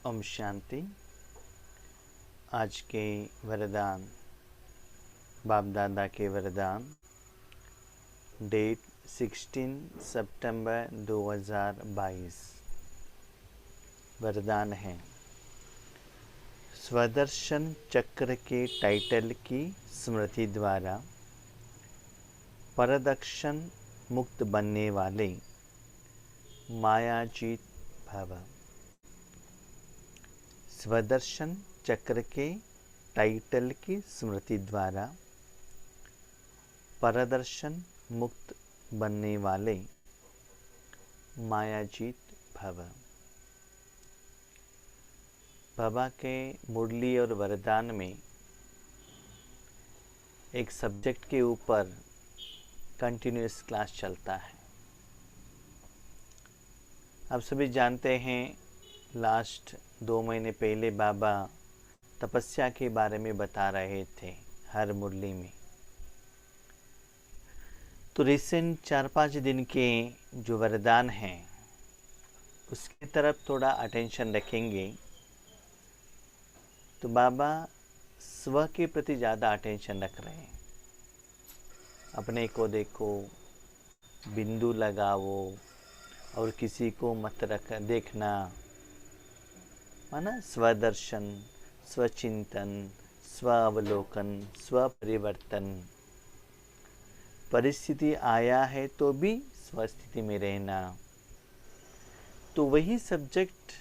ओम शांति। आज के वरदान, बाप दादा के वरदान, डेट 16 सितंबर 2022। वरदान है स्वदर्शन चक्र के टाइटल की स्मृति द्वारा परदर्शन मुक्त बनने वाले मायाजीत भव। स्वदर्शन चक्र के टाइटल की स्मृति द्वारा परदर्शन मुक्त बनने वाले मायाजीत भव। बाबा के मुरली और वरदान में एक सब्जेक्ट के ऊपर कंटिन्यूअस क्लास चलता है। आप सभी जानते हैं, लास्ट 2 महीने पहले बाबा तपस्या के बारे में बता रहे थे हर मुरली में। तो रिसेंट 4-5 दिन के जो वरदान हैं उसकी तरफ थोड़ा अटेंशन रखेंगे। तो बाबा स्व के प्रति ज़्यादा अटेंशन रख रहे हैं। अपने को देखो, बिंदु लगाओ और किसी को मत देखना, माना स्वदर्शन, स्वचिंतन, स्व अवलोकन, स्व परिवर्तन। परिस्थिति आया है तो भी स्वस्थिति में रहना। तो वही सब्जेक्ट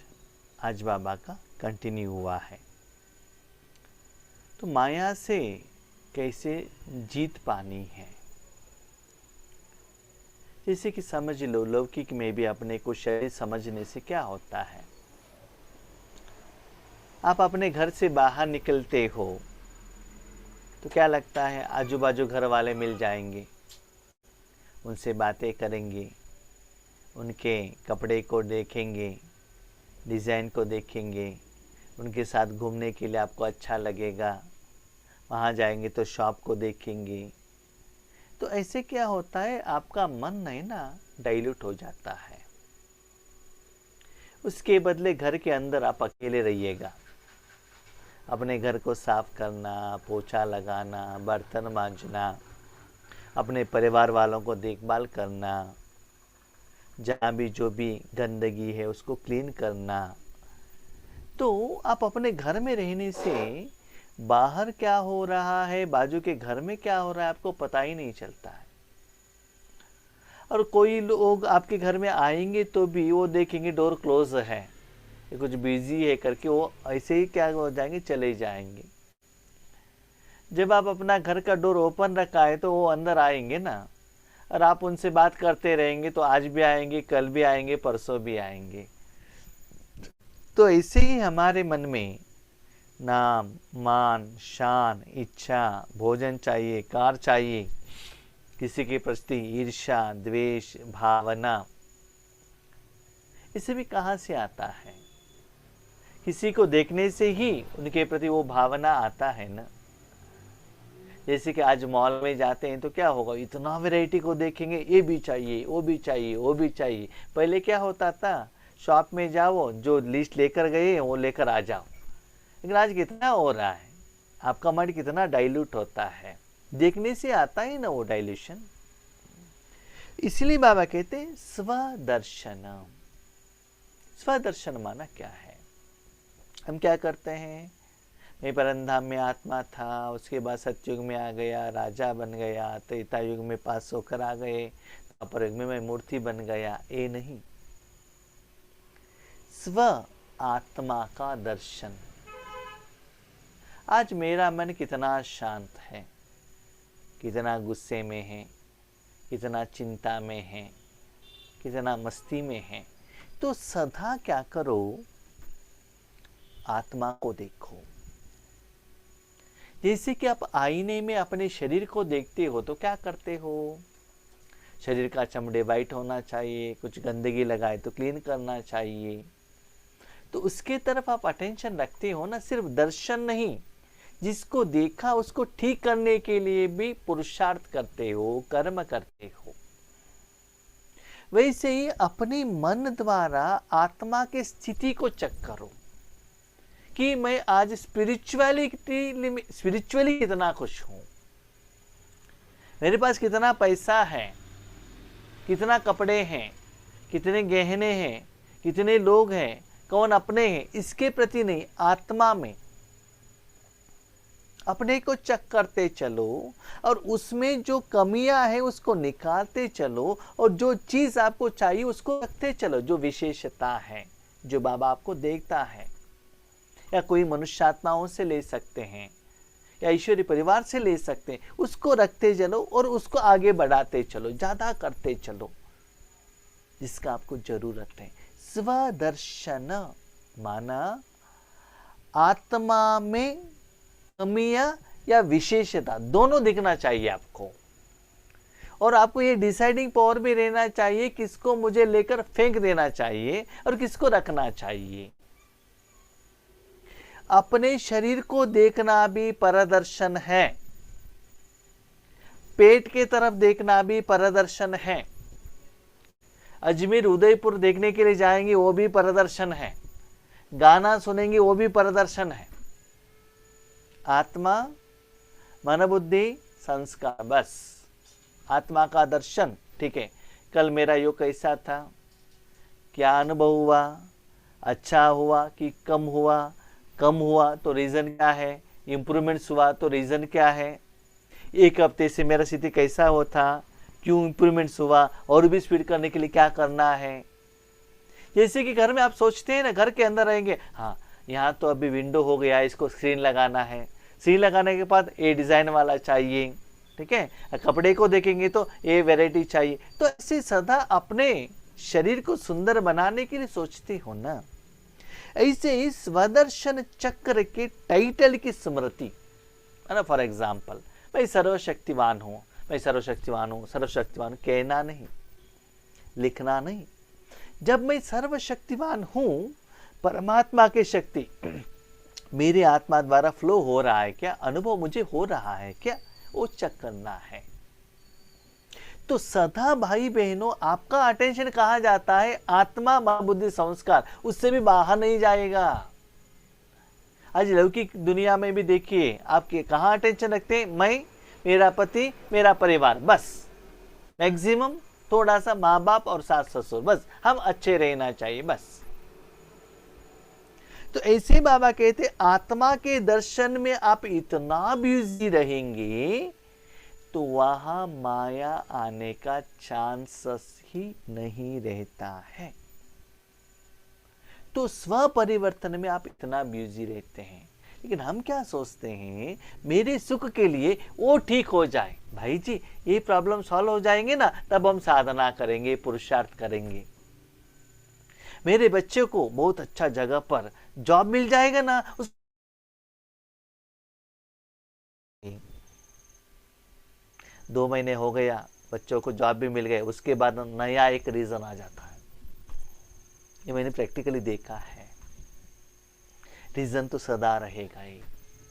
आज बाबा का कंटिन्यू हुआ है। तो माया से कैसे जीत पानी है, जैसे कि समझ लो, लौकिक में भी अपने को शरीर समझने से क्या होता है। आप अपने घर से बाहर निकलते हो तो क्या लगता है, आजू बाजू घर वाले मिल जाएंगे, उनसे बातें करेंगे, उनके कपड़े को देखेंगे, डिज़ाइन को देखेंगे, उनके साथ घूमने के लिए आपको अच्छा लगेगा। वहाँ जाएंगे तो शॉप को देखेंगे। तो ऐसे क्या होता है, आपका मन नहीं ना डाइल्यूट हो जाता है। उसके बदले घर के अंदर आप अकेले रहिएगा। अपने घर को साफ करना, पोछा लगाना, बर्तन मांजना, अपने परिवार वालों को देखभाल करना, जहाँ भी जो भी गंदगी है उसको क्लीन करना। तो आप अपने घर में रहने से बाहर क्या हो रहा है, बाजू के घर में क्या हो रहा है, आपको पता ही नहीं चलता है। और कोई लोग आपके घर में आएंगे तो भी वो देखेंगे डोर क्लोज है, ये कुछ बिजी है करके वो ऐसे ही क्या हो जाएंगे, चले जाएंगे। जब आप अपना घर का डोर ओपन रखा है तो वो अंदर आएंगे ना, और आप उनसे बात करते रहेंगे तो आज भी आएंगे, कल भी आएंगे, परसों भी आएंगे। तो ऐसे ही हमारे मन में नाम, मान, शान, इच्छा, भोजन चाहिए, कार चाहिए, किसी के प्रति ईर्ष्या, द्वेष, भावना, इसे भी कहाँ से आता है? किसी को देखने से ही उनके प्रति वो भावना आता है ना। जैसे कि आज मॉल में जाते हैं तो क्या होगा, इतना वैरायटी को देखेंगे, ये भी चाहिए, वो भी चाहिए, वो भी चाहिए। पहले क्या होता था, शॉप में जाओ, जो लिस्ट लेकर गए वो लेकर आ जाओ। लेकिन आज कितना हो रहा है, आपका मन कितना डाइल्यूट होता है, देखने से आता ही ना वो डाइल्यूशन। इसलिए बाबा कहते हैं स्वदर्शन। स्वदर्शन माना क्या है? हम क्या करते हैं, मैं परमधाम में आत्मा था, उसके बाद सतयुग में आ गया, राजा बन गया, त्रेता युग में पास होकर आ गए, द्वापर युग में मैं मूर्ति बन गया। ये नहीं, स्व आत्मा का दर्शन। आज मेरा मन कितना शांत है, कितना गुस्से में है, कितना चिंता में है, कितना मस्ती में है। तो सदा क्या करो, आत्मा को देखो। जैसे कि आप आईने में अपने शरीर को देखते हो तो क्या करते हो, शरीर का चमड़े वाइट होना चाहिए, कुछ गंदगी लगाए तो क्लीन करना चाहिए। तो उसके तरफ आप अटेंशन रखते हो ना, सिर्फ दर्शन नहीं, जिसको देखा उसको ठीक करने के लिए भी पुरुषार्थ करते हो, कर्म करते हो। वैसे ही अपने मन द्वारा आत्मा की स्थिति को चेक करो। कि मैं आज स्पिरिचुअली कितना खुश हूं, मेरे पास कितना पैसा है, कितना कपड़े हैं, कितने गहने हैं, कितने लोग हैं, कौन अपने हैं, इसके प्रति नहीं, आत्मा में अपने को चेक करते चलो और उसमें जो कमियां हैं उसको निकालते चलो और जो चीज आपको चाहिए उसको रखते चलो। जो विशेषता है जो बाबा आपको देखता है, या कोई मनुष्यात्माओं से ले सकते हैं या ईश्वरी परिवार से ले सकते हैं, उसको रखते चलो और उसको आगे बढ़ाते चलो, ज्यादा करते चलो जिसका आपको जरूरत है। स्वदर्शन माना आत्मा में कमियां या विशेषता दोनों दिखना चाहिए आपको, और आपको ये डिसाइडिंग पावर भी रहना चाहिए किसको मुझे लेकर फेंक देना चाहिए और किसको रखना चाहिए। अपने शरीर को देखना भी परदर्शन है, पेट के तरफ देखना भी परदर्शन है। अजमेर उदयपुर देखने के लिए जाएंगे वो भी परदर्शन है, गाना सुनेंगे वो भी परदर्शन है। आत्मा, मन, बुद्धि, संस्कार, बस आत्मा का दर्शन। ठीक है, कल मेरा योग कैसा था, क्या अनुभव हुआ, अच्छा हुआ कि कम हुआ, कम हुआ तो रीजन क्या है, इंप्रूवमेंट्स हुआ तो रीजन क्या है, एक हफ्ते से मेरा स्थिति कैसा हुआ था, क्यों इंप्रूवमेंट्स हुआ, और भी स्पीड करने के लिए क्या करना है। जैसे कि घर में आप सोचते हैं ना, घर के अंदर रहेंगे, हाँ यहाँ तो अभी विंडो हो गया, इसको स्क्रीन लगाना है, स्क्रीन लगाने के बाद ये डिजाइन वाला चाहिए, ठीक है, कपड़े को देखेंगे तो ये वैरायटी चाहिए। तो ऐसे सदा अपने शरीर को सुंदर बनाने के लिए सोचते हो ना। ऐसे इस स्वदर्शन चक्र के टाइटल की स्मृति है ना। फॉर एग्जाम्पल, मैं सर्वशक्तिवान हूँ, मैं सर्वशक्तिवान हूँ, सर्वशक्तिवान कहना नहीं, लिखना नहीं। जब मैं सर्वशक्तिवान हूँ, परमात्मा की शक्ति मेरे आत्मा द्वारा फ्लो हो रहा है क्या, अनुभव मुझे हो रहा है क्या, वो चेक करना है। तो सदा भाई बहनों आपका अटेंशन कहाँ जाता है, आत्मा, मन, बुद्धि, संस्कार, उससे भी बाहर नहीं जाएगा। आज लौकिक दुनिया में भी देखिए आपके कहाँ अटेंशन रखते हैं, मैं, मेरा पति, मेरा परिवार, बस मैक्सिमम थोड़ा सा माँ बाप और सास ससुर, बस हम अच्छे रहना चाहिए बस। तो ऐसे बाबा कहते आत्मा के दर्शन में आप इतना बिजी रहेंगे तो वहां माया आने का चांसेस ही नहीं रहता है। तो स्व परिवर्तन में आप इतना बिजी रहते हैं, लेकिन हम क्या सोचते हैं, मेरे सुख के लिए वो ठीक हो जाए। भाई जी ये प्रॉब्लम सॉल्व हो जाएंगे ना, तब हम साधना करेंगे, पुरुषार्थ करेंगे। मेरे बच्चे को बहुत अच्छा जगह पर जॉब मिल जाएगा ना, उस 2 महीने हो गया, बच्चों को जॉब भी मिल गए, उसके बाद नया एक रीजन आ जाता है। ये मैंने प्रैक्टिकली देखा है। रीजन तो सदा रहेगा ही,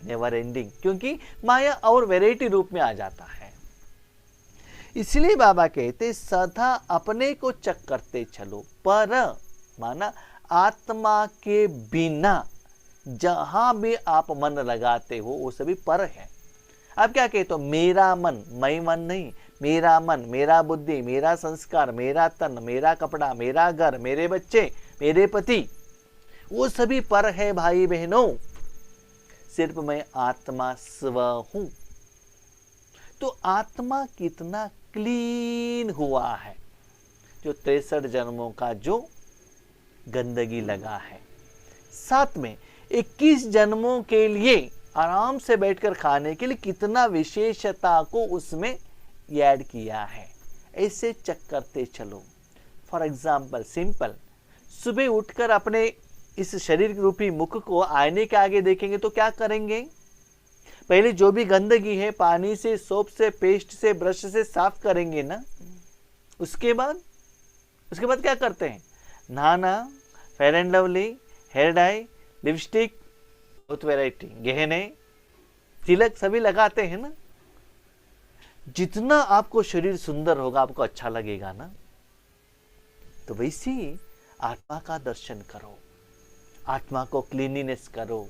नेवर एंडिंग, क्योंकि माया और वैरायटी रूप में आ जाता है। इसलिए बाबा कहते सदा अपने को चेक करते चलो, पर माना आत्मा के बिना जहां भी आप मन लगाते हो वो सभी पर है। आप क्या कहते हो, मेरा मन, मैं मन नहीं, मेरा मन, मेरा बुद्धि, मेरा संस्कार, मेरा तन, मेरा कपड़ा, मेरा घर, मेरे बच्चे, मेरे पति, वो सभी पर है भाई बहनों। सिर्फ मैं आत्मा स्व हूं। तो आत्मा कितना क्लीन हुआ है, जो 63 जन्मों का जो गंदगी लगा है, साथ में 21 जन्मों के लिए आराम से बैठकर खाने के लिए कितना विशेषता को उसमें ऐड किया है। ऐसे चेक करते चलो। फॉर एग्जाम्पल सिंपल, सुबह उठकर अपने इस शरीर रूपी मुख को आईने के आगे देखेंगे तो क्या करेंगे, पहले जो भी गंदगी है पानी से, सोप से, पेस्ट से, ब्रश से साफ करेंगे ना। उसके बाद क्या करते हैं, नहाना, fair and lovely, hair dye, lipstick, बहुत वैरायटी, गहने, तिलक सभी लगाते हैं ना। जितना आपको शरीर सुंदर होगा आपको अच्छा लगेगा ना। तो वैसे ही आत्मा का दर्शन करो, आत्मा को क्लीनिनेस करो,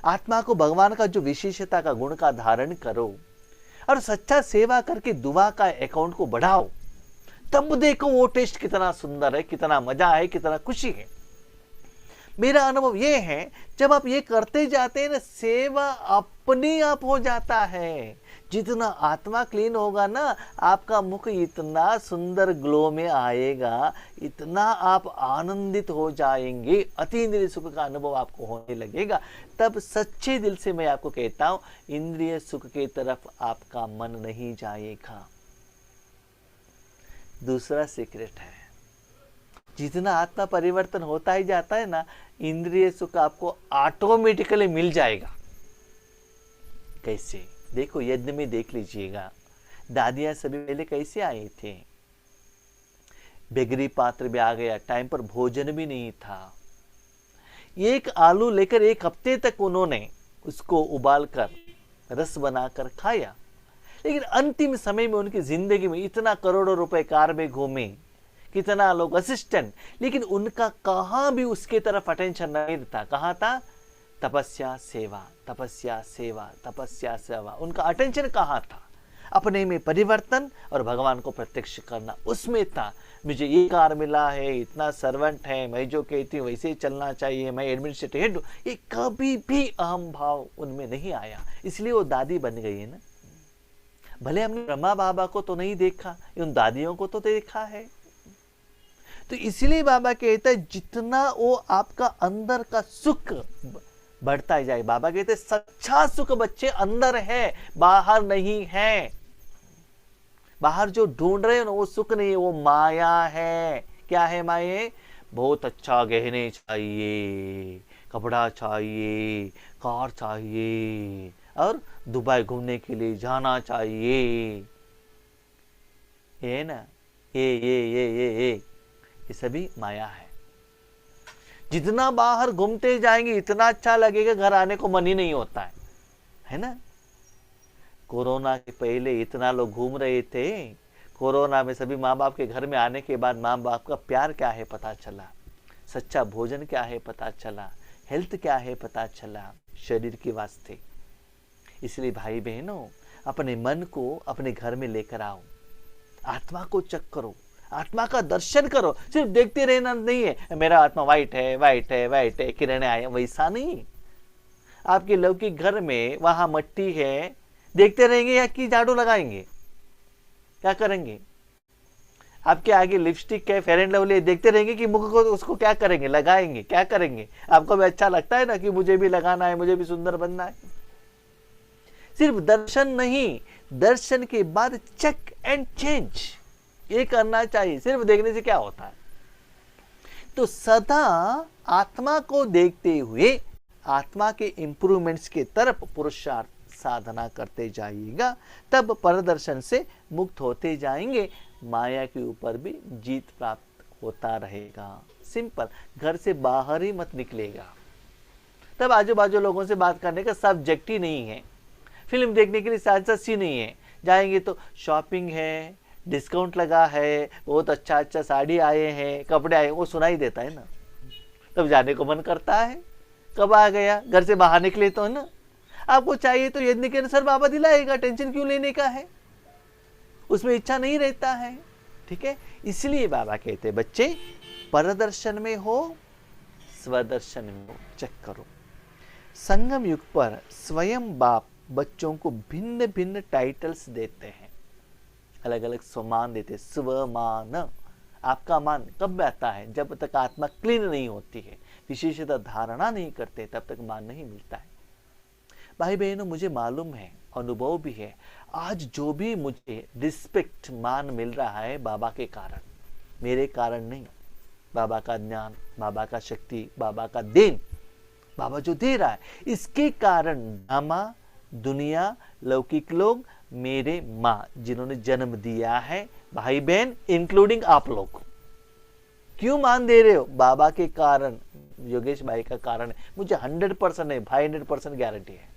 आत्मा को भगवान का जो विशेषता का गुण का धारण करो और सच्चा सेवा करके दुआ का अकाउंट को बढ़ाओ। तब देखो वो टेस्ट कितना सुंदर है, कितना मजा है, कितना खुशी है। मेरा अनुभव ये है, जब आप ये करते जाते हैं ना, सेवा अपने आप हो जाता है। जितना आत्मा क्लीन होगा ना, आपका मुख इतना सुंदर ग्लो में आएगा, इतना आप आनंदित हो जाएंगे, अतीन्द्रिय सुख का अनुभव आपको होने लगेगा। तब सच्चे दिल से मैं आपको कहता हूं, इंद्रिय सुख की तरफ आपका मन नहीं जाएगा। दूसरा सीक्रेट है, जितना आत्मा परिवर्तन होता ही जाता है ना, इंद्रिय सुख आपको ऑटोमेटिकली मिल जाएगा। कैसे? देखो, यज्ञ में देख लीजिएगा, दादियां सभी पहले कैसे आए थे। बेगरी पात्र भी आ गया, टाइम पर भोजन भी नहीं था। एक आलू लेकर 1 हफ्ते तक उन्होंने उसको उबाल कर रस बनाकर खाया। लेकिन अंतिम समय में उनकी जिंदगी में इतना करोड़ों रुपए कार में घूमे, कितना लोग असिस्टेंट, लेकिन उनका कहां भी उसके तरफ अटेंशन नहीं था। कहां था? तपस्या सेवा, तपस्या सेवा, तपस्या सेवा। उनका अटेंशन कहां था? अपने में परिवर्तन और भगवान को प्रत्यक्ष करना, उसमें था। मुझे ये कार मिला है, इतना सर्वेंट है, मैं जो कहती हूँ वैसे ही चलना चाहिए, मैं एडमिनिस्ट्रेटिव हेड हूँ, ये कभी भी अहम भाव उनमें नहीं आया। इसलिए वो दादी बन गई है ना। भले हमने ब्रह्मा बाबा को तो नहीं देखा, उन दादियों को तो देखा है। तो इसलिए बाबा कहते हैं, जितना वो आपका अंदर का सुख बढ़ता ही जाए। बाबा कहते सच्चा सुख बच्चे अंदर है, बाहर नहीं है। बाहर जो ढूंढ रहे हो ना, वो सुख नहीं है, वो माया है। क्या है माया? बहुत अच्छा गहने चाहिए, कपड़ा चाहिए, कार चाहिए और दुबई घूमने के लिए जाना चाहिए। ये ना, ये सभी माया है। जितना बाहर घूमते जाएंगे इतना अच्छा लगेगा, घर आने को मन ही नहीं होता है ना। कोरोना के पहले इतना लोग घूम रहे थे, कोरोना में सभी माँ बाप के घर में आने के बाद माँ बाप का प्यार क्या है पता चला, सच्चा भोजन क्या है पता चला, हेल्थ क्या है पता चला, शरीर के वास्ते। इसलिए भाई बहनों, अपने मन को अपने घर में लेकर आओ, आत्मा को चेक करो, आत्मा का दर्शन करो। सिर्फ देखते रहना नहीं है, मेरा आत्मा वाइट है, वाइट है, वाइट है, किरणें आए, वैसा नहीं। आपके लौकिक घर में वहां मट्टी है, देखते रहेंगे या कि झाड़ू लगाएंगे? क्या करेंगे? आपके आगे लिपस्टिक है, फेयर एंड लवली, देखते रहेंगे कि मुख को उसको क्या करेंगे? लगाएंगे। क्या करेंगे? आपको भी अच्छा लगता है ना कि मुझे भी लगाना है, मुझे भी सुंदर बनना है। सिर्फ दर्शन नहीं, दर्शन के बाद चेक एंड चेंज, ये करना चाहिए। सिर्फ देखने से क्या होता है? तो सदा आत्मा को देखते हुए आत्मा के इंप्रूवमेंट्स के तरफ पुरुषार्थ साधना करते जाइएगा, तब परदर्शन से मुक्त होते जाएंगे, माया के ऊपर भी जीत प्राप्त होता रहेगा। सिंपल, घर से बाहर ही मत निकलेगा, तब आजू बाजू लोगों से बात करने का सब्जेक्ट ही नहीं है। फिल्म देखने के लिए साथ ही नहीं है, जाएंगे तो शॉपिंग है, डिस्काउंट लगा है, बहुत अच्छा अच्छा साड़ी आए हैं, कपड़े आए, वो सुनाई देता है ना, तब जाने को मन करता है। कब आ गया? घर से बाहर निकले तो है ना। आपको चाहिए तो यज्ञ के अनुसार बाबा दिलाएगा, टेंशन क्यों लेने का है, उसमें इच्छा नहीं रहता है। ठीक है, इसलिए बाबा कहते बच्चे परदर्शन में हो, स्वदर्शन में हो, चेक करो। संगम युग पर स्वयं बाप बच्चों को भिन्न भिन्न टाइटल्स देते हैं, अलग अलग सम्मान देते। स्वमान, आपका मान कब आता है? जब तक आत्मा क्लीन नहीं होती है, विशेषता धारणा नहीं करते, तब तक मान नहीं मिलता है। भाई बहनों, मुझे मालूम है, अनुभव भी है, आज जो भी मुझे रिस्पेक्ट मान मिल रहा है बाबा के कारण, मेरे कारण नहीं। बाबा का ज्ञान, बाबा का शक्ति, बाबा का देन, बाबा जो दे रहा है, इसके कारण ड्रामा, दुनिया, लौकिक लोग, मेरे माँ जिन्होंने जन्म दिया है, भाई बहन इंक्लूडिंग आप लोग, क्यों मान दे रहे हो? बाबा के कारण, योगेश भाई का कारण है। मुझे 100% है भाई, 100% गारंटी है।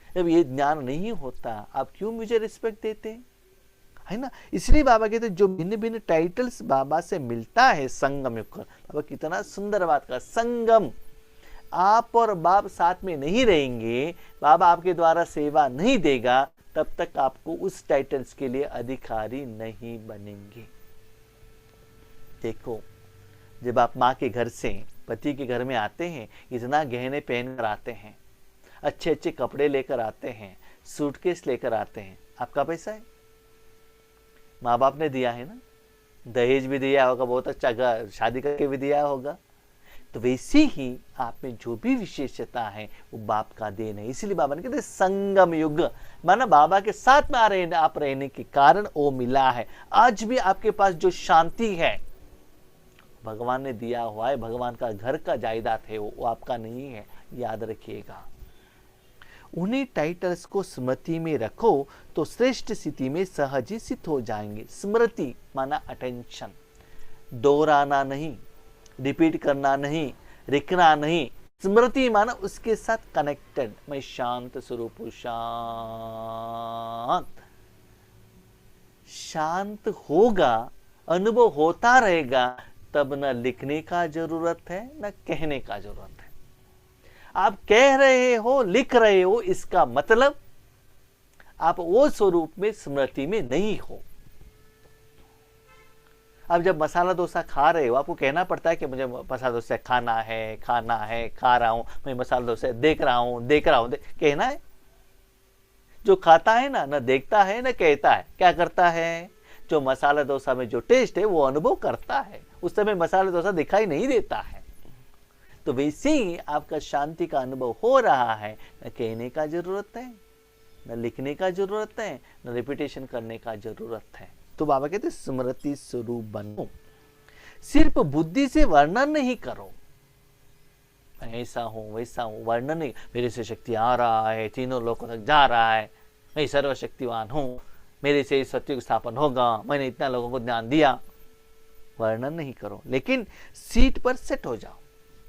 जब ये ज्ञान नहीं होता, आप क्यों मुझे रिस्पेक्ट देते? है ना। इसलिए बाबा कहते जो भिन्न भिन्न टाइटल्स बाबा से मिलता है संगम युग कर। बाबा कितना सुंदर बात का संगम, आप और बाप साथ में नहीं रहेंगे, बाबा आपके द्वारा सेवा नहीं देगा, तब तक आपको उस टाइटल्स के लिए अधिकारी नहीं बनेंगे। देखो, जब आप माँ के घर से पति के घर में आते हैं, इतना गहने पहन कर आते हैं, अच्छे अच्छे कपड़े लेकर आते हैं, सूटकेस लेकर आते हैं, आपका पैसा है, माँ बाप ने दिया है ना, दहेज भी दिया होगा, बहुत अच्छा घर शादी करके भी दिया होगा। तो वैसे ही आप में जो भी विशेषता है वो बाप का देन है। इसीलिए बाबा ने कहते संगम युग, माना बाबा के साथ में आप रहने के कारण वो मिला है। आज भी आपके पास जो शांति है भगवान ने दिया हुआ है, भगवान का घर का जायदाद है, वो आपका नहीं है, याद रखिएगा। उन्हीं टाइटल्स को स्मृति में रखो तो श्रेष्ठ स्थिति में सहज ही सिद्ध हो जाएंगे। स्मृति माना अटेंशन, दोहराना नहीं, रिपीट करना नहीं, लिखना नहीं। स्मृति माना उसके साथ कनेक्टेड। मैं शांत स्वरूप हूं, शांत होगा, अनुभव होता रहेगा, तब न लिखने का जरूरत है न कहने का जरूरत है। आप कह रहे हो, लिख रहे हो, इसका मतलब आप वो स्वरूप में स्मृति में नहीं हो। अब जब मसाला डोसा खा रहे हो, आपको कहना पड़ता है कि मुझे मसाला डोसा खाना है, खा रहा हूं, मैं मसाला डोसा देख रहा हूं, कहना है। जो खाता है ना, न देखता है न कहता है, क्या करता है? जो मसाला डोसा में जो टेस्ट है वो अनुभव करता है, उस समय मसाला डोसा दिखाई नहीं देता है। तो वैसे ही आपका शांति का अनुभव हो रहा है, न कहने का जरूरत है, न लिखने का जरूरत है, न रिपीटेशन करने का जरूरत है। तो बाबा कहते स्मृति स्वरूप बनो, सिर्फ बुद्धि से वर्णन नहीं करो, ऐसा हूं वैसा हूं, वर्णन नहीं, मेरे से शक्ति आ रहा है, तीनों लोगों तक जा रहा है, मैं सर्वशक्तिवान हूं, मेरे से सत्युग स्थापन होगा, मैंने इतना लोगों को ज्ञान दिया, वर्णन नहीं करो। लेकिन सीट पर सेट हो जाओ,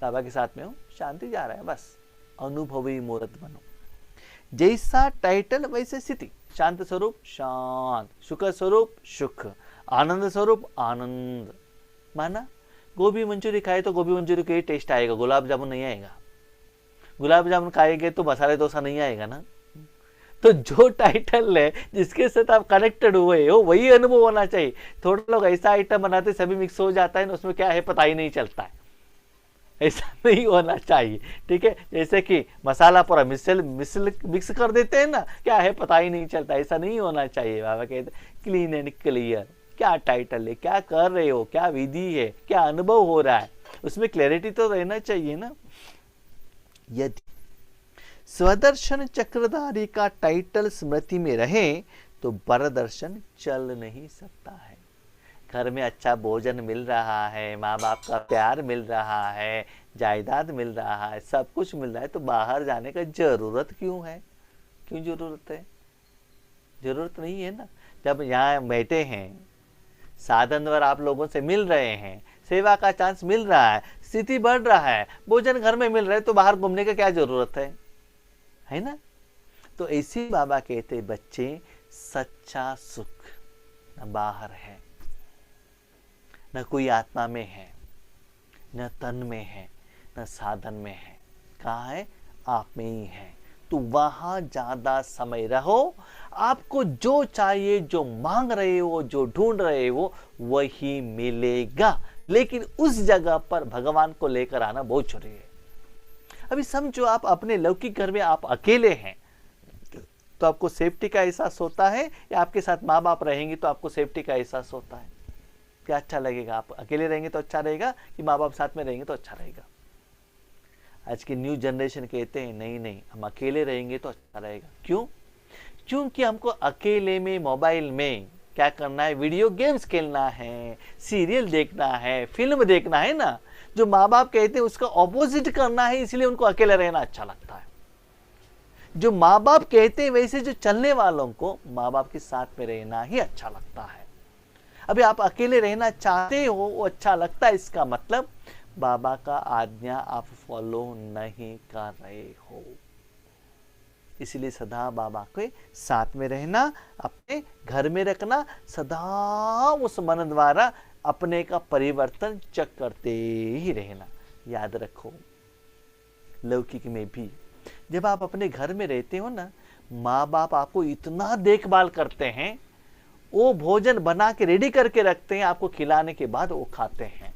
बाबा के साथ में हो, शांति जा रहा है, बस अनुभवी मूर्त बनो। जैसा टाइटल वैसे स्थिति, शांत स्वरूप शांत, सुख स्वरूप सुख, आनंद स्वरूप आनंद। माना गोभी मंचूरी खाए तो गोभी मंचूरी का ही टेस्ट आएगा, गुलाब जामुन नहीं आएगा। गुलाब जामुन खाएंगे तो मसाले डोसा नहीं आएगा ना। तो जो टाइटल है जिसके साथ आप कनेक्टेड हुए हो वही अनुभव होना चाहिए। थोड़े लोग ऐसा आइटम बनाते सभी मिक्स हो जाता है ना, उसमें क्या है पता ही नहीं चलता है, ऐसा नहीं होना चाहिए। ठीक है, जैसे कि मसाला पूरा मिक्स कर देते हैं ना, क्या है पता ही नहीं चलता, ऐसा नहीं होना चाहिए। बाबा कहते क्लीन एंड क्लियर, क्या टाइटल है, क्या कर रहे हो, क्या विधि है, क्या अनुभव हो रहा है, उसमें क्लैरिटी तो रहना चाहिए ना। यदि स्वदर्शन चक्रधारी का टाइटल स्मृति में रहे तो परदर्शन चल नहीं सकता है। घर में अच्छा भोजन मिल रहा है, माँ बाप का प्यार मिल रहा है, जायदाद मिल रहा है, सब कुछ मिल रहा है, तो बाहर जाने का जरूरत क्यों है? क्यों जरूरत है? जरूरत नहीं है ना। जब यहाँ बैठे हैं, साधन द्वारा आप लोगों से मिल रहे हैं, सेवा का चांस मिल रहा है, स्थिति बढ़ रहा है, भोजन घर में मिल रहा है, तो बाहर घूमने का क्या जरूरत है ना। तो ऐसे बाबा कहते बच्चे सच्चा सुख न बाहर है, न कोई आत्मा में है, न तन में है, न साधन में है, कहाँ है? आप में ही है। तो वहां ज्यादा समय रहो, आपको जो चाहिए, जो मांग रहे हो, जो ढूंढ रहे हो वही मिलेगा। लेकिन उस जगह पर भगवान को लेकर आना बहुत जरूरी है। अभी समझो आप अपने लौकिक घर में आप अकेले हैं तो आपको सेफ्टी का एहसास होता है, या आपके साथ माँ बाप रहेंगे तो आपको सेफ्टी का एहसास होता है? क्या अच्छा लगेगा? आप अकेले रहेंगे तो अच्छा रहेगा कि माँ बाप साथ में रहेंगे तो अच्छा रहेगा? आज की न्यू जनरेशन कहते हैं नहीं, हम अकेले रहेंगे तो अच्छा रहेगा। क्यों? क्योंकि हमको अकेले में मोबाइल में क्या करना है? वीडियो गेम्स खेलना है, सीरियल देखना है, फिल्म देखना है ना। जो माँ बाप कहते हैं उसका ऑपोजिट करना है, इसलिए उनको अकेले रहना अच्छा लगता है। जो माँ बाप कहते हैं वैसे जो चलने वालों को माँ बाप के साथ में रहना ही अच्छा लगता है। अभी आप अकेले रहना चाहते हो, वो अच्छा लगता है, इसका मतलब बाबा का आज्ञा आप फॉलो नहीं कर रहे हो। इसलिए सदा बाबा के साथ में रहना, अपने घर में रखना, सदा उस मन द्वारा अपने का परिवर्तन चेक करते ही रहना। याद रखो, लौकिक में भी जब आप अपने घर में रहते हो ना, माँ बाप आपको इतना देखभाल करते हैं, वो भोजन बना के रेडी करके रखते हैं, आपको खिलाने के बाद वो खाते हैं।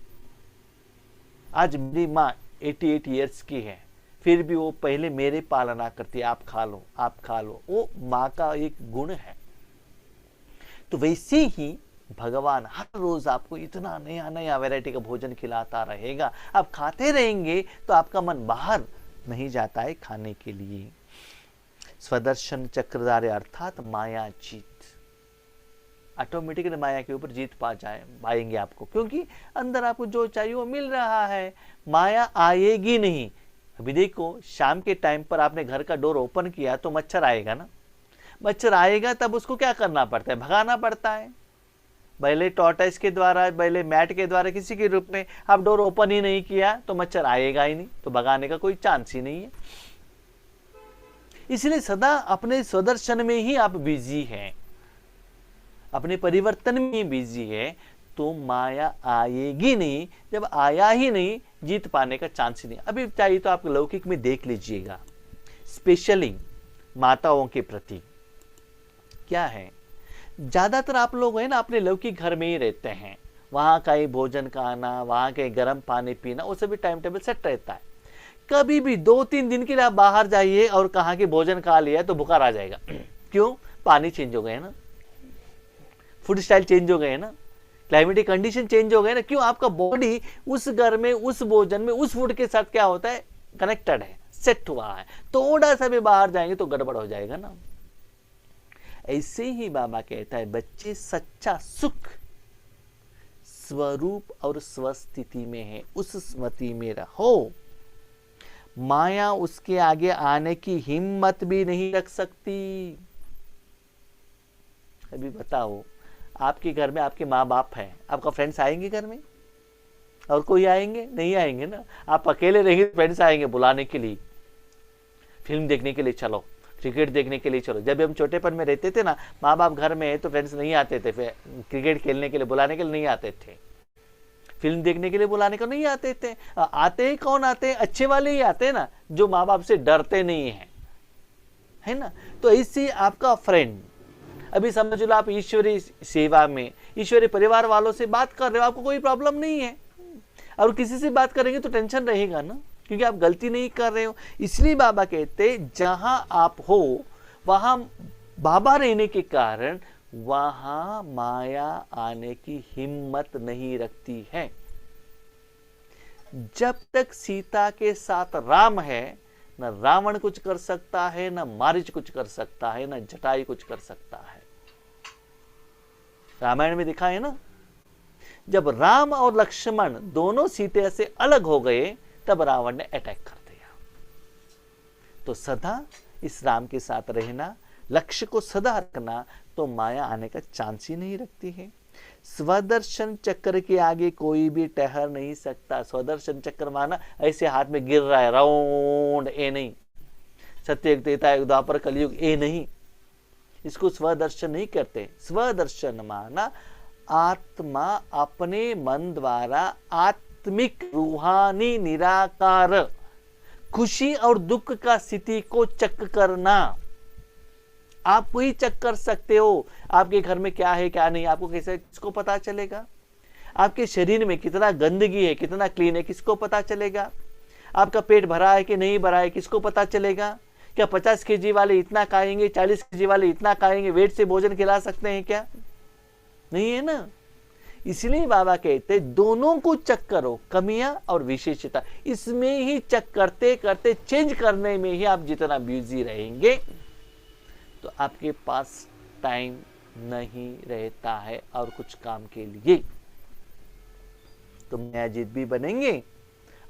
आज मेरी माँ 88 इयर्स की है, फिर भी वो पहले मेरे पालना करती है, आप खा लो, आप खा लो। वो माँ का एक गुण है। तो वैसे ही भगवान हर रोज आपको इतना नया नया वैरायटी का भोजन खिलाता रहेगा, आप खाते रहेंगे तो आपका मन बाहर नहीं जाता है खाने के लिए। स्वदर्शन चक्रधारी अर्थात माया जीत, ऑटोमेटिकली माया के ऊपर जीत पाएंगे आपको, क्योंकि अंदर आपको जो चाहिए वो मिल रहा है, माया आएगी नहीं। अभी देखो, शाम के टाइम पर आपने घर का डोर ओपन किया तो मच्छर आएगा ना, मच्छर आएगा तब उसको क्या करना पड़ता है, भगाना पड़ता है। पहले टॉर्टॉइस के द्वारा, पहले मैट के द्वारा, किसी के रूप में आप डोर ओपन ही नहीं किया तो मच्छर आएगा ही नहीं, तो भगाने का कोई चांस ही नहीं है। इसलिए सदा अपने स्वदर्शन में ही आप बिजी हैं, अपने परिवर्तन में ही बिजी है, तो माया आएगी नहीं। जब आया ही नहीं, जीत पाने का चांस ही नहीं। अभी चाहिए तो आप लौकिक में देख लीजिएगा, स्पेशली माताओं के प्रति क्या है, ज्यादातर आप लोग है ना अपने लौकिक घर में ही रहते हैं, वहां का ही भोजन खाना, वहां के गर्म पानी पीना, वो सभी टाइम टेबल सेट रहता है। कभी भी 2-3 दिन के लिए आप बाहर जाइए और कहाँ के भोजन खा लिया तो बुखार आ जाएगा। क्यों? पानी चेंज हो गए ना, फूड स्टाइल चेंज हो गए ना, क्लाइमेटिक कंडीशन चेंज हो गए ना। क्यों? आपका बॉडी उस घर में, उस भोजन में, उस फूड के साथ क्या होता है, कनेक्टेड है, सेट हुआ है। थोड़ा सा भी बाहर जाएंगे तो गड़बड़ हो जाएगा ना। ऐसे ही बाबा कहता है, बच्चे सच्चा सुख स्वरूप और स्वस्थिति में है, उस स्मृति में रहो। माया उसके आगे आने की हिम्मत भी नहीं रख सकती। अभी बताओ, आपके घर में आपके माँ बाप हैं, आपका फ्रेंड्स आएंगे घर में? और कोई आएंगे? नहीं आएंगे ना। आप अकेले रहेंगे, फ्रेंड्स आएंगे बुलाने के लिए, फिल्म देखने के लिए चलो, क्रिकेट देखने के लिए चलो। जब हम छोटेपन में रहते थे ना, माँ बाप घर में है तो फ्रेंड्स नहीं आते थे, क्रिकेट खेलने के लिए बुलाने के लिए नहीं आते थे, फिल्म देखने के लिए बुलाने को नहीं आते थे। आते ही कौन आते हैं? अच्छे वाले ही आते हैं ना, जो माँ बाप से डरते नहीं हैं, है ना। तो इससे आपका फ्रेंड, अभी समझ लो आप ईश्वरी सेवा में, ईश्वरी परिवार वालों से बात कर रहे हो, आपको कोई प्रॉब्लम नहीं है। और किसी से बात करेंगे तो टेंशन रहेगा ना, क्योंकि आप गलती नहीं कर रहे हो। इसलिए बाबा कहते, जहां आप हो वहां बाबा रहने के कारण वहां माया आने की हिम्मत नहीं रखती है। जब तक सीता के साथ राम है, न रावण कुछ कर सकता है, न मारीच कुछ कर सकता है, न जटायु कुछ कर सकता है। रामायण में दिखा है ना, जब राम और लक्ष्मण दोनों सीता से अलग हो गए तब रावण ने अटैक कर दिया। तो सदा इस राम के साथ रहना, लक्ष्य को सदा रखना, तो माया आने का चांस ही नहीं रखती है। स्वदर्शन चक्र के आगे कोई भी ठहर नहीं सकता। स्वदर्शन चक्र माना ऐसे हाथ में गिर रहा है राउंड, ए नहीं। सत्ययुग, त्रेता युग, द्वापर, कलयुग, ए नहीं। इसको स्वदर्शन नहीं करते। स्वदर्शन माना आत्मा अपने मन द्वारा आत्मिक रूहानी निराकार खुशी और दुख का स्थिति को चेक करना। आप वही चेक कर सकते हो। आपके घर में क्या है क्या नहीं, आपको कैसे, किसको पता चलेगा? आपके शरीर में कितना गंदगी है, कितना क्लीन है, किसको पता चलेगा? आपका पेट भरा है कि नहीं भरा है, किसको पता चलेगा? क्या 50 kg वाले इतना खाएंगे, 40 kg वाले इतना खाएंगे, वेट से भोजन खिला सकते हैं क्या? नहीं है ना। इसलिए बाबा कहते दोनों को चेक करो, कमियां और विशेषता। इसमें ही चेक करते करते चेंज करने में ही आप जितना बिजी रहेंगे तो आपके पास टाइम नहीं रहता है और कुछ काम के लिए। तो मायाजीत भी बनेंगे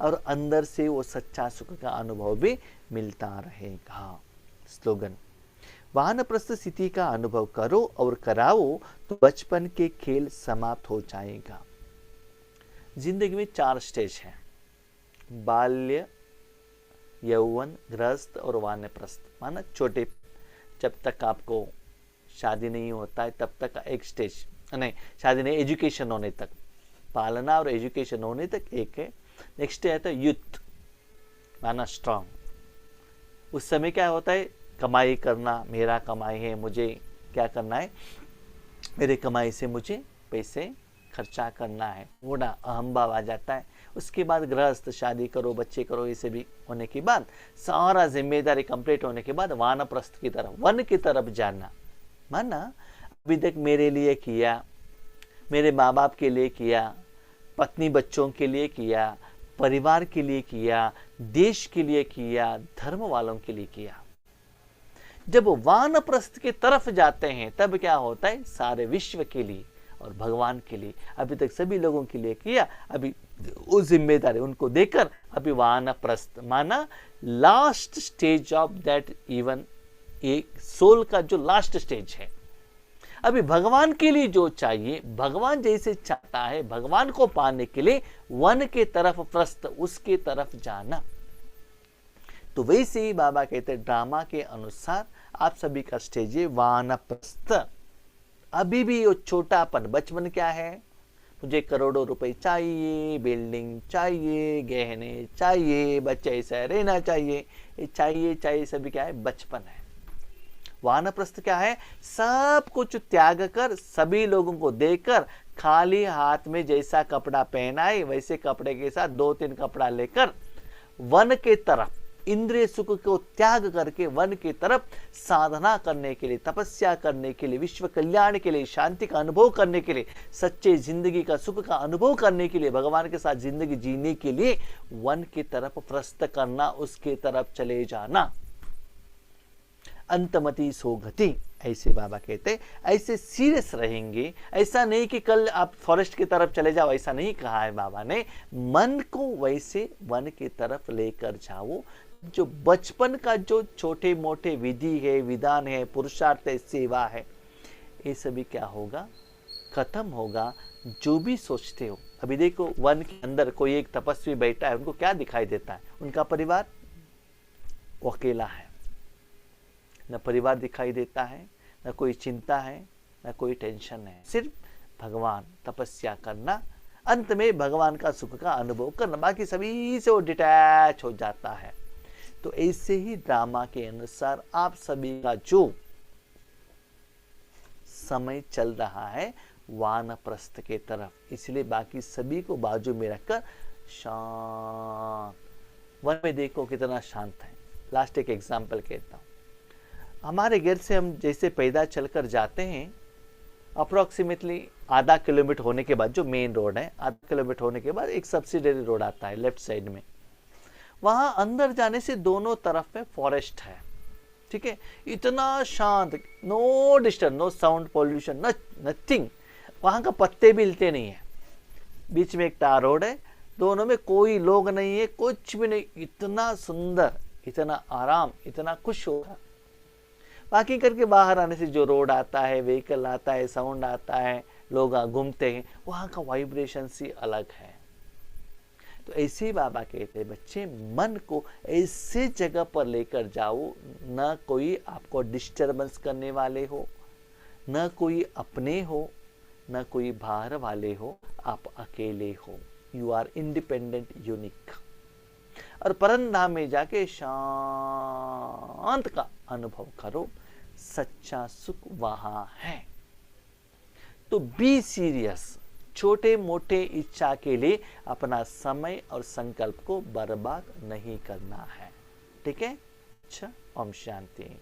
और अंदर से वो सच्चा सुख का अनुभव भी मिलता रहेगा। स्लोगन, वानप्रस्थ स्थिति का अनुभव करो और कराओ तो बचपन के खेल समाप्त हो जाएगा। जिंदगी में 4 स्टेज है। बाल्य, यौवन, गृहस्थ और वानप्रस्थ। माना छोटे, जब तक आपको शादी नहीं होता है तब तक एक स्टेज, नहीं शादी नहीं, एजुकेशन होने तक, पालना और एजुकेशन होने तक एक है। नेक्स्ट है तो यूथ, माना स्ट्रांग। उस समय क्या होता है, कमाई करना, मेरा कमाई है, मुझे क्या करना है, मेरे कमाई से मुझे पैसे खर्चा करना है, थोड़ा अहम भाव आ जाता है। उसके बाद गृहस्थ, शादी करो, बच्चे करो, ये सभी होने के बाद, सारा जिम्मेदारी कंप्लीट होने के बाद वानप्रस्थ की तरफ, वन की तरफ जाना। माना अभी तक मेरे लिए किया, मेरे माँ बाप के लिए किया, पत्नी बच्चों के लिए किया, परिवार के लिए किया, देश के लिए किया, धर्म वालों के लिए किया। जब वानप्रस्थ की तरफ जाते हैं तब क्या होता है, सारे विश्व के लिए और भगवान के लिए, अभी तक सभी लोगों के लिए किया, अभी वो जिम्मेदारी उनको देकर अभी वानप्रस्थ, माना last stage of that, even एक सोल का जो लास्ट स्टेज है। अभी भगवान के लिए जो चाहिए, भगवान जैसे चाहता है, भगवान को पाने के लिए वन के तरफ प्रस्थ, उसके तरफ जाना। तो वैसे ही बाबा कहते हैं ड्रामा के अनुसार आप सभी का स्टेज है वानप्रस्थ। अभी भी वो छोटापन, बचपन क्या है, मुझे करोड़ों रुपए चाहिए, बिल्डिंग चाहिए, गहने चाहिए, बच्चे ऐसा रहना चाहिए, ये चाहिए चाहिए, सभी क्या है, बचपन है। वानप्रस्थ क्या है, सब कुछ त्याग कर, सभी लोगों को देकर, खाली हाथ में जैसा कपड़ा पहना है वैसे कपड़े के साथ 2-3 कपड़ा लेकर वन के तरफ, इंद्रिय सुख को त्याग करके वन की तरफ साधना करने के लिए, तपस्या करने के लिए, विश्व कल्याण के लिए, शांति का अनुभव करने के लिए, सच्चे जिंदगी का सुख का अनुभव करने के लिए, भगवान के साथ जिंदगी जीने के लिए वन की तरफ प्रस्थ करना, उसके तरफ चले जाना। अंतमति सोगति, ऐसे बाबा कहते, ऐसे सीरियस रहेंगे। ऐसा नहीं कि कल आप फॉरेस्ट की तरफ चले जाओ, ऐसा नहीं कहा है बाबा ने। मन को वैसे वन की तरफ लेकर जाओ। जो बचपन का जो छोटे मोटे विधि है, विधान है, पुरुषार्थ है, सेवा है, ये सभी क्या होगा, खत्म होगा। जो भी सोचते हो, अभी देखो वन के अंदर कोई एक तपस्वी बैठा है, उनको क्या दिखाई देता है, उनका परिवार, वो अकेला है, न परिवार दिखाई देता है, न कोई चिंता है, न कोई टेंशन है, सिर्फ भगवान, तपस्या करना, अंत में भगवान का सुख का अनुभव करना, बाकी सभी से वो डिटैच हो जाता है। तो ऐसे ही ड्रामा के अनुसार आप सभी का जो समय चल रहा है वानप्रस्थ के तरफ, इसलिए बाकी सभी को बाजू में रखकर शांत, वन में देखो कितना शांत है। लास्ट एक एग्जाम्पल कहता हूँ, हमारे घर से हम जैसे पैदल चलकर जाते हैं, अप्रोक्सीमेटली आधा किलोमीटर होने के बाद, जो मेन रोड है, आधा किलोमीटर होने के बाद एक सब्सिडरी रोड आता है लेफ्ट साइड में, वहां अंदर जाने से दोनों तरफ में फॉरेस्ट है, ठीक है, इतना शांत, no disturb, no sound pollution, nothing, वहां का पत्ते भी हिलते नहीं है, बीच में एक तार रोड है, दोनों में कोई लोग नहीं है, कुछ भी नहीं, इतना सुंदर, इतना आराम, इतना खुश होगा। बाकी करके बाहर आने से जो रोड आता है, व्हीकल आता है, साउंड आता है, लोग घूमते हैं, वहाँ का वाइब्रेशन सी अलग है। तो ऐसे ही बाबा कहते हैं बच्चे, मन को ऐसे जगह पर लेकर जाओ, न कोई आपको डिस्टर्बेंस करने वाले हो, न कोई अपने हो, न कोई बाहर वाले हो, आप अकेले हो, यू आर इंडिपेंडेंट, यूनिक। और परम धाम में जाके शांत का अनुभव करो, सच्चा सुख वहां है। तो बी सीरियस, छोटे मोटे इच्छा के लिए अपना समय और संकल्प को बर्बाद नहीं करना है, ठीक है। अच्छा, ओम शांति।